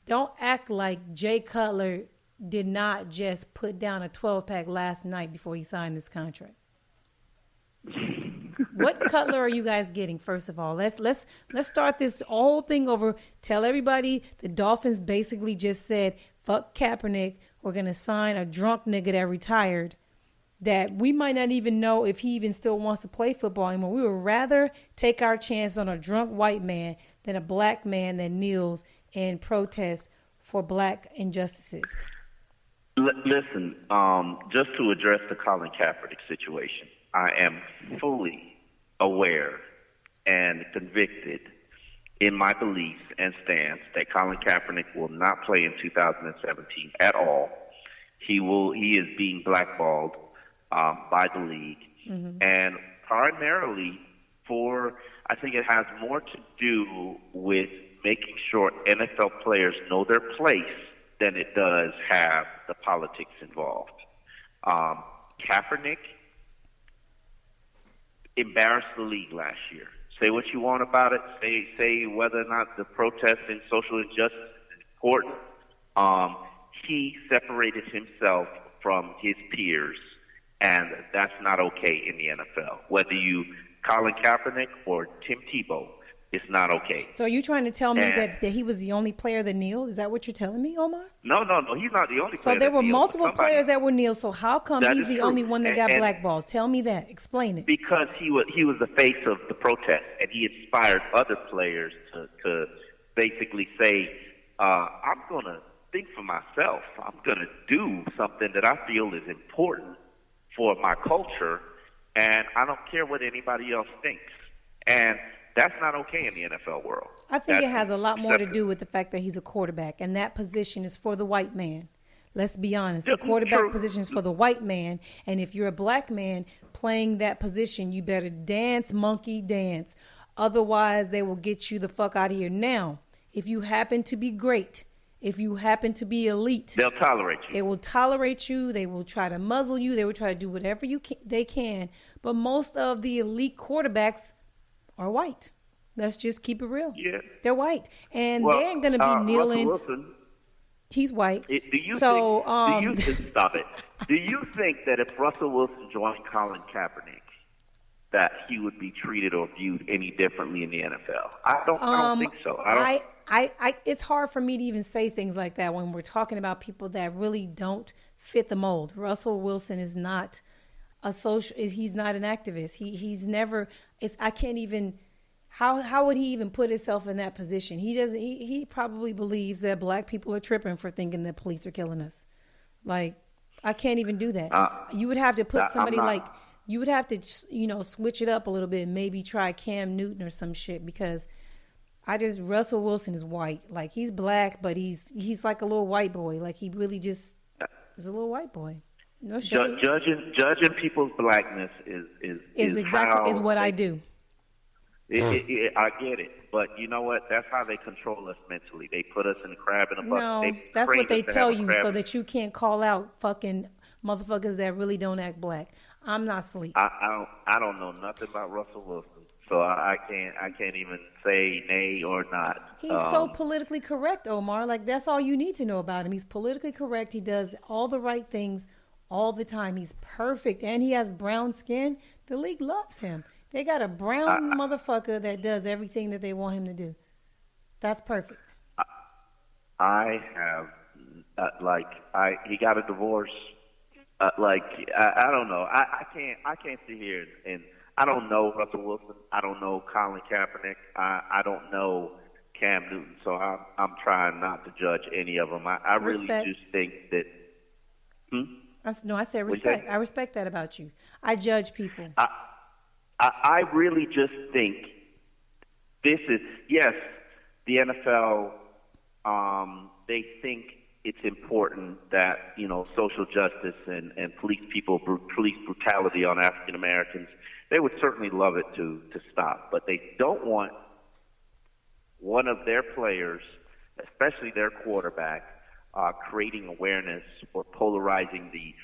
Don't act like Jay Cutler did not just put down a 12-pack last night before he signed this contract. What Cutler are you guys getting? First of all, let's start this whole thing over. Tell everybody the Dolphins basically just said, "Fuck Kaepernick. We're gonna sign a drunk nigga that retired. That we might not even know if he even still wants to play football anymore. We would rather take our chance on a drunk white man than a black man that kneels and protests for black injustices." Listen, just to address the Colin Kaepernick situation, I am fully aware and convicted in my beliefs and stance that Colin Kaepernick will not play in 2017 at all. He is being blackballed by the league, and primarily I think it has more to do with making sure NFL players know their place than it does have the politics involved. Kaepernick embarrassed the league last year. Say what you want about it. Say whether or not the protest and social injustice is important. He separated himself from his peers, and that's not okay in the NFL. Whether you Colin Kaepernick or Tim Tebow, it's not okay. So are you trying to tell me that he was the only player that kneeled? Is that what you're telling me, Omar? No, he's not the only player. So there were multiple players that were kneeled. So how come he's the only one that got and blackballed? Tell me that. Explain it. Because he was the face of the protest, and he inspired other players to basically say, I'm going to think for myself. I'm going to do something that I feel is important for my culture, and I don't care what anybody else thinks. And that's not okay in the NFL world. I think it has a lot more to do with the fact that he's a quarterback, and that position is for the white man. Let's be honest. The quarterback position is for the white man, and if you're a black man playing that position, you better dance, monkey, dance. Otherwise, they will get you the fuck out of here. Now, if you happen to be great, if you happen to be elite, they'll tolerate you. They will tolerate you. They will try to muzzle you. They will try to do whatever they can. But most of the elite quarterbacks are white. Let's just keep it real. Yeah. They're white. And they ain't going to be kneeling. Russell Wilson, he's white. Stop it. Do you think that if Russell Wilson joined Colin Kaepernick, that he would be treated or viewed any differently in the NFL? I don't think so. It's hard for me to even say things like that when we're talking about people that really don't fit the mold. Russell Wilson is not he's not an activist. He's never, I can't even, how would he even put himself in that position? He probably believes that black people are tripping for thinking that police are killing us. Like, I can't even do that. You would have to put somebody you would have to, switch it up a little bit and maybe try Cam Newton or some shit, because Russell Wilson is white. Like, he's black, but he's like a little white boy. Like, he really just is a little white boy. No shade. Judging people's blackness is what I do. I get it, but you know what? That's how they control us mentally. They put us in a crab in a bucket. No, that's what they tell you so that you can't call out fucking motherfuckers that really don't act black. I'm not asleep. I don't know nothing about Russell Wilson, so I can't even say nay or not. He's so politically correct, Omar. Like, that's all you need to know about him. He's politically correct. He does all the right things all the time. He's perfect, and he has brown skin. The league loves him. They got a brown motherfucker that does everything that they want him to do. That's perfect. I have, he got a divorce. I don't know. I can't sit here and I don't know Russell Wilson. I don't know Colin Kaepernick. I don't know Cam Newton. So I'm trying not to judge any of them. I really just think that. No, I said respect. I respect that about you. I judge people. I really just think this is, yes, the NFL, they think it's important that, social justice and police brutality on African Americans, they would certainly love it to stop. But they don't want one of their players, especially their quarterback, creating awareness or polarizing the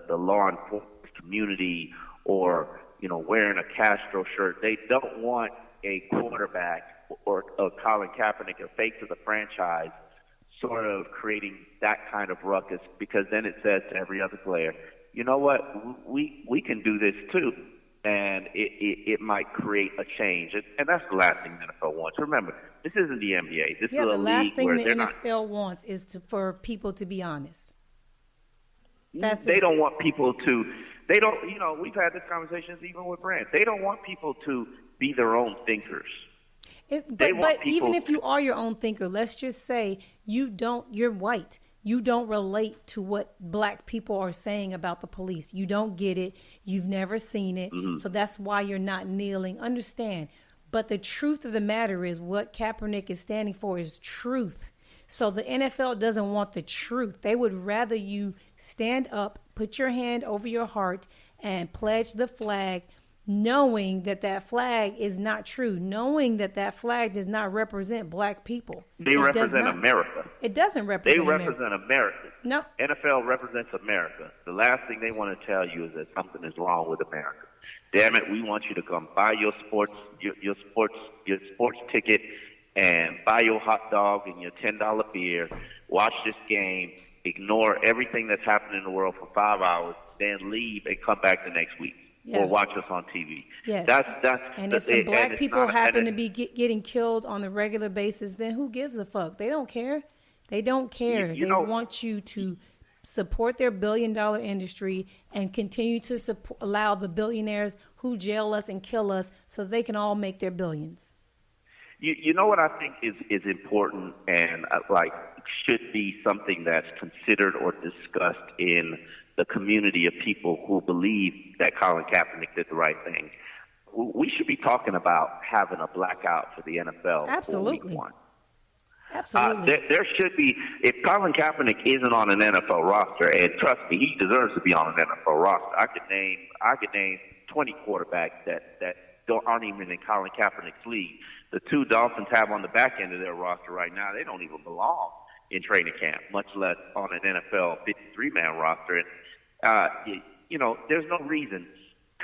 law enforcement community, or wearing a Castro shirt. They don't want a quarterback or Colin Kaepernick, a face of the franchise, sort of creating that kind of ruckus, because then it says to every other player, you know what, we can do this too. And it might create a change. And that's the last thing the NFL wants. Remember, this isn't the NBA. This is a the last league thing where the they're NFL wants is for people to be honest. They don't want people to, we've had this conversations even with brands. They don't want people to be their own thinkers. But even if you are your own thinker, let's just say you're white. You don't relate to what black people are saying about the police. You don't get it. You've never seen it. Mm-hmm. So that's why you're not kneeling. Understand. But the truth of the matter is what Kaepernick is standing for is truth. So the NFL doesn't want the truth. They would rather you stand up, put your hand over your heart, and pledge the flag, knowing that flag is not true, knowing that flag does not represent black people. They represent America. It doesn't represent America. They represent America. No. NFL represents America. The last thing they want to tell you is that something is wrong with America. Damn it, we want you to come buy your sports ticket and buy your hot dog and your $10 beer, watch this game, ignore everything that's happening in the world for 5 hours, then leave and come back the next week. Yeah. Or watch us on TV. Yes. That's and if some black people happen to be getting killed on a regular basis, then who gives a fuck? They don't care. They don't care. They want you to support their billion-dollar industry and continue to allow the billionaires who jail us and kill us so they can all make their billions. You know what I think is important and should be something that's considered or discussed in the community of people who believe that Colin Kaepernick did the right thing. We should be talking about having a blackout for the NFL. Absolutely. For week 1. Absolutely. There should be, if Colin Kaepernick isn't on an NFL roster, and trust me, he deserves to be on an NFL roster. I could name 20 quarterbacks that aren't even in Colin Kaepernick's league. The 2 Dolphins have on the back end of their roster right now, they don't even belong in training camp, much less on an NFL 53-man roster. And, there's no reason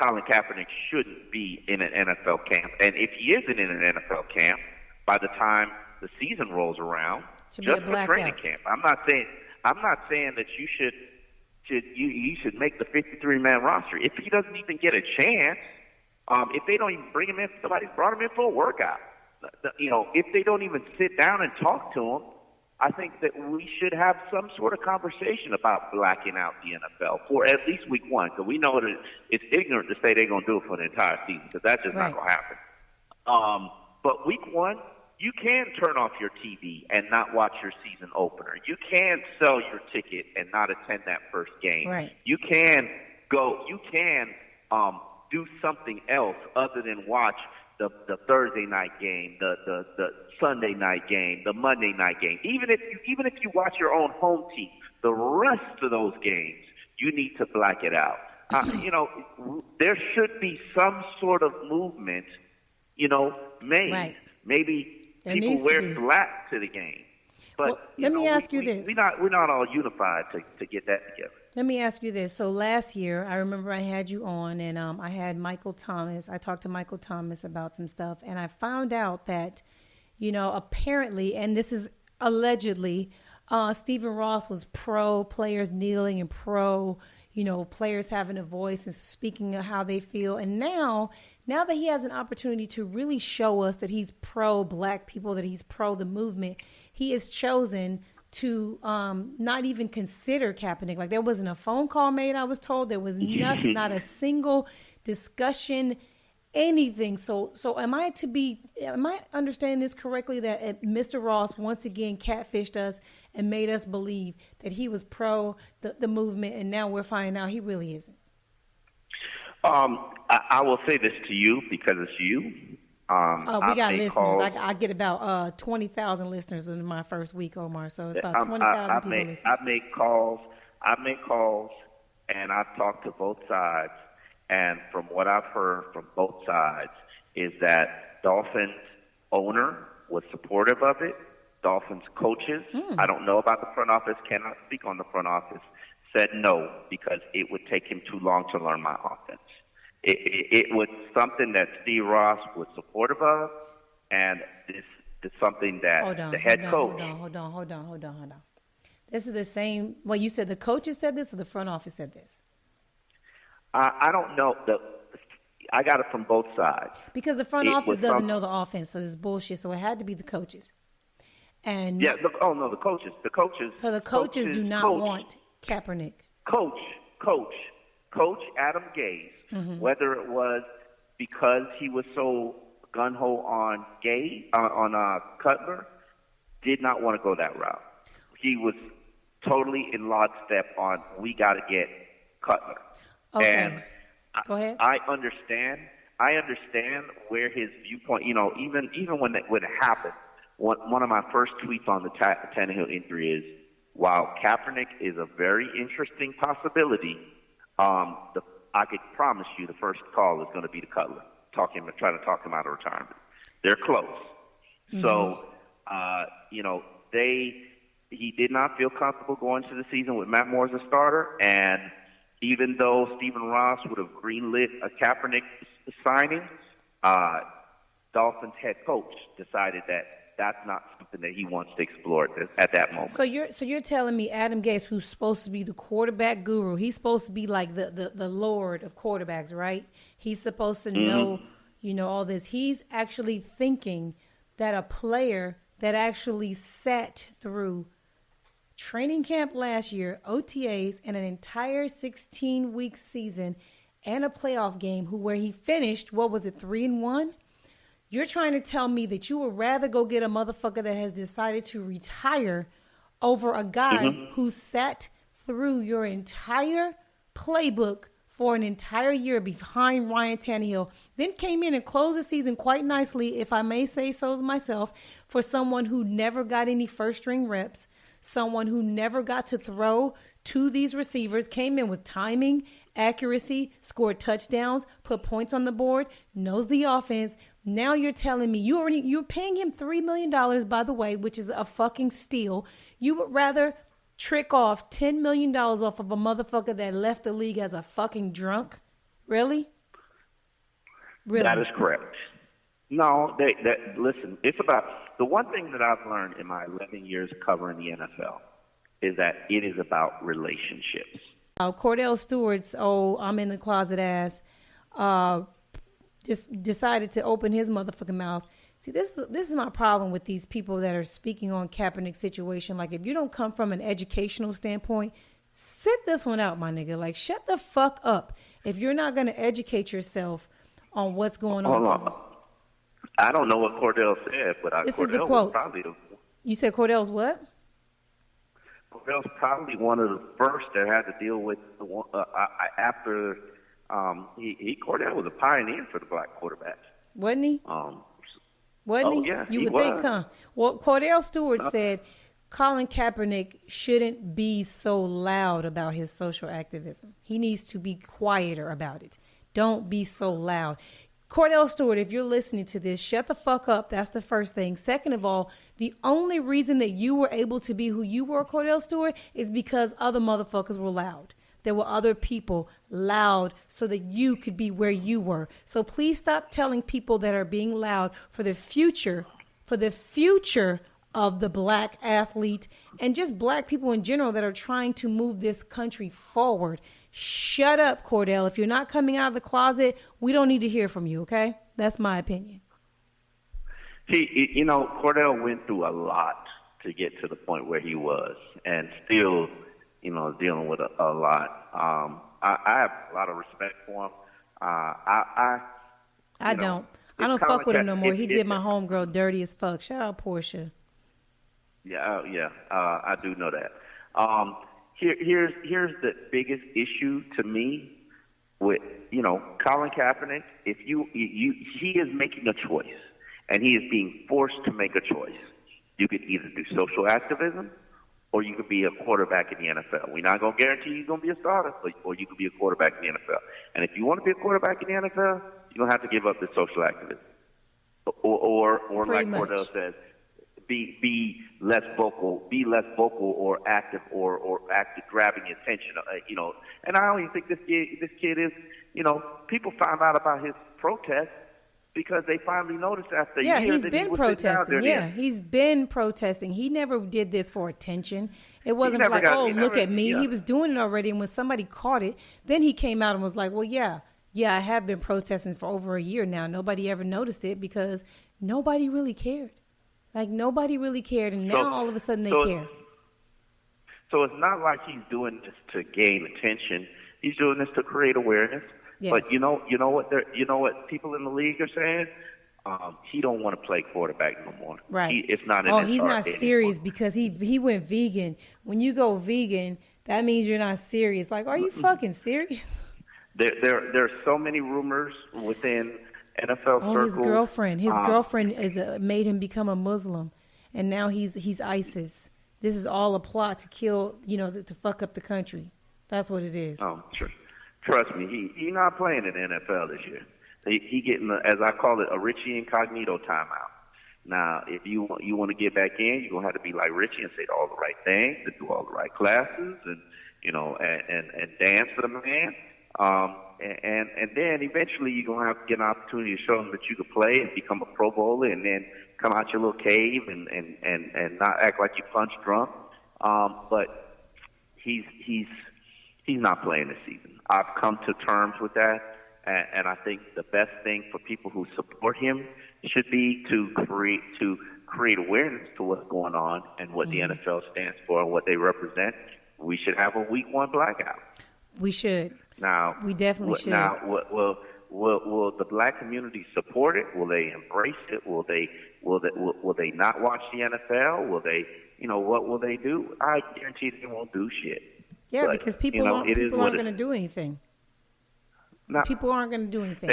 Colin Kaepernick shouldn't be in an NFL camp. And if he isn't in an NFL camp, by the time the season rolls around, just for training camp, I'm not saying that you should make the 53-man roster. If he doesn't even get a chance, if they don't even bring him in, somebody's brought him in for a workout. If they don't even sit down and talk to him, I think that we should have some sort of conversation about blacking out the NFL for at least week 1, because we know that it's ignorant to say they're going to do it for the entire season, because that's just not going to happen. But week 1, you can turn off your TV and not watch your season opener. You can sell your ticket and not attend that first game. Right. You can do something else other than watch the Thursday night game, the Sunday night game, the Monday night game. Even if you watch your own home team, the rest of those games, you need to black it out. There should be some sort of movement, made. Right. Maybe people wear black to the game. But let me ask you this: we're not all unified to get that together. Let me ask you this. So last year, I remember I had you on, and I had Michael Thomas. I talked to Michael Thomas about some stuff, and I found out that, apparently, and this is allegedly, Stephen Ross was pro players kneeling and pro, players having a voice and speaking of how they feel. And now that he has an opportunity to really show us that he's pro black people, that he's pro the movement, he has chosen to not even consider Kaepernick. Like, there wasn't a phone call made, I was told. There was not a single discussion, anything. So am I understanding this correctly, that Mr. Ross once again catfished us and made us believe that he was pro the movement, and now we're finding out he really isn't? I will say this to you because it's you. We got listeners. I get about 20,000 listeners in my first week, Omar. So it's about 20,000 people listening. I make calls, and I've talked to both sides. And from what I've heard from both sides is that Dolphins owner was supportive of it. Dolphins coaches, I don't know about the front office, cannot speak on the front office, said no because it would take him too long to learn my offense. It was something that Steve Ross was supportive of, and It's something that the head coach. Hold on. This is the same. Well, you said the coaches said this or the front office said this? I don't know. I got it from both sides. Because the front office doesn't know the offense, so it's bullshit. So it had to be the coaches. And yeah, the coaches. The coaches. So the coaches do not want Kaepernick. Coach Adam Gase, whether it was because he was so gun-ho on Cutler, did not want to go that route. He was totally in lockstep on, we got to get Cutler. Okay. And go ahead. I understand where his viewpoint, even when it happened, one of my first tweets on the Tannehill injury is, while Kaepernick is a very interesting possibility, I could promise you the first call is going to be to Cutler, trying to talk him out of retirement. They're close. So, he did not feel comfortable going to the season with Matt Moore as a starter, and even though Stephen Ross would have greenlit a Kaepernick signing, Dolphins head coach decided that that's not something that he wants to explore at that moment. So you're telling me Adam Gase, who's supposed to be the quarterback guru, he's supposed to be like the lord of quarterbacks, right? He's supposed to know, all this. He's actually thinking that a player that actually sat through training camp last year, OTAs, and an entire 16-week season and a playoff game where he finished, 3-1? You're trying to tell me that you would rather go get a motherfucker that has decided to retire over a guy who sat through your entire playbook for an entire year behind Ryan Tannehill, then came in and closed the season quite nicely, if I may say so myself, for someone who never got any first-string reps, someone who never got to throw to these receivers, came in with timing, accuracy, scored touchdowns, put points on the board, knows the offense. Now you're telling me you're paying him $3 million, by the way, which is a fucking steal. You would rather trick off $10 million off of a motherfucker that left the league as a fucking drunk? Really? That is correct. No, listen, it's about the one thing that I've learned in my 11 years covering the NFL is that it is about relationships. Cordell Stewart's I'm in the closet ass just decided to open his motherfucking mouth. See, this is my problem with these people that are speaking on Kaepernick's situation. Like, if you don't come from an educational standpoint, sit this one out, my nigga. Like, shut the fuck up if you're not going to educate yourself on what's going on. Hold on. I don't know what Cordell said, but this Cordell is the quote. Was you said Cordell's what? Cordell's probably one of the first that had to deal with after Cordell was a pioneer for the black quarterbacks. Wasn't he? Wasn't he? Yeah, you he would was. think, huh? Well, Cordell Stewart said Colin Kaepernick shouldn't be so loud about his social activism. He needs to be quieter about it. Don't be so loud. Cordell Stewart, if you're listening to this, shut the fuck up. That's the first thing. Second of all, the only reason that you were able to be who you were, Cordell Stewart, is because other motherfuckers were loud. There were other people loud so that you could be where you were. So please stop telling people that are being loud for the future of the black athlete and just black people in general that are trying to move this country forward. Shut up, Cordell. If you're not coming out of the closet, we don't need to hear from you, okay? That's my opinion. Cordell went through a lot to get to the point where he was, and still, dealing with a lot. I have a lot of respect for him. I don't fuck with him no more. He did my homegirl dirty as fuck. Shout out Portia. Yeah. I do know that. Here's the biggest issue to me with Colin Kaepernick. If he is making a choice, and he is being forced to make a choice. You could either do social activism, or you could be a quarterback in the NFL. We're not going to guarantee you're going to be a starter, or you could be a quarterback in the NFL. And if you want to be a quarterback in the NFL, you're going to have to give up the social activism. Or like Cordell says, be less vocal or active or active grabbing attention. And I don't even think this kid is. People found out about his protest because they finally noticed after Yeah, years he's that been he was sitting down protesting. there. Yeah, he's been protesting. He never did this for attention. It wasn't never like, got- oh, he look never- at me. yeah. He was doing it already. And when somebody caught it, then he came out and was like, well, yeah, I have been protesting for over a year now. Nobody ever noticed it because nobody really cared. Like, nobody really cared. And now all of a sudden they care. So it's not like he's doing this to gain attention. He's doing this to create awareness. Yes. But you know what people in the league are saying? He don't want to play quarterback no more. Right. It's not in his he's heart not anymore. serious because he went vegan. When you go vegan, that means you're not serious. Like, are you fucking serious? There are so many rumors within NFL circles. His girlfriend made him become a Muslim, and now he's ISIS. This is all a plot to kill, to fuck up the country. That's what it is. Trust me, he not playing in the NFL this year. He getting, as I call it, a Richie Incognito timeout. Now, if you want to get back in, you're gonna have to be like Richie and say all the right things, and do all the right classes, and and dance for the man. And then eventually you're gonna have to get an opportunity to show them that you can play and become a Pro Bowler, and then come out your little cave and not act like you punch drunk. But he's not playing this season. I've come to terms with that, and I think the best thing for people who support him should be to create awareness to what's going on and what the NFL stands for and what they represent. We should have a Week 1 blackout. We should. Now we definitely should. Now, will the black community support it? Will they embrace it? Will they not watch the NFL? Will they? What will they do? I guarantee they won't do shit. Yeah, but, because people aren't going to do anything. People aren't going to do anything.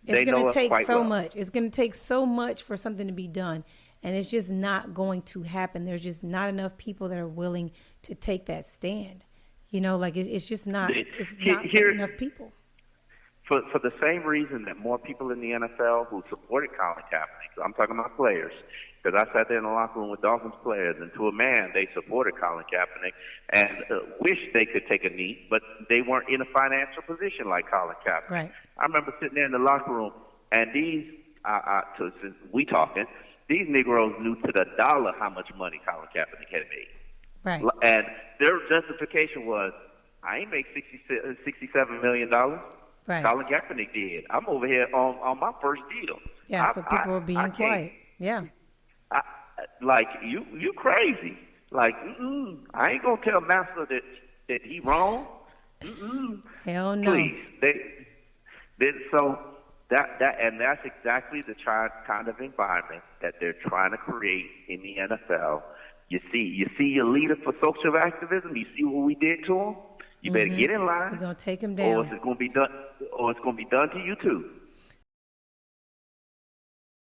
It's going to take so much. It's going to take so much for something to be done, and it's just not going to happen. There's just not enough people that are willing to take that stand. It's just not. It's not enough people. For the same reason that more people in the NFL who supported Colin Kaepernick, I'm talking about players, because I sat there in the locker room with Dolphins players, and to a man, they supported Colin Kaepernick and wished they could take a knee, but they weren't in a financial position like Colin Kaepernick. Right. I remember sitting there in the locker room, and these, since we talking, these Negroes knew to the dollar how much money Colin Kaepernick had made. Right. And their justification was, I ain't make $67 million. Right. Colin Kaepernick did. I'm over here on my first deal. Yeah, so people are being quiet. Yeah. You crazy. Like, I ain't going to tell Master that he wrong. Hell no. Please. So that's exactly the kind of environment that they're trying to create in the NFL. You see your leader for social activism. You see what we did to him. You better get in line. We're gonna take him down, or it's gonna be done to you too.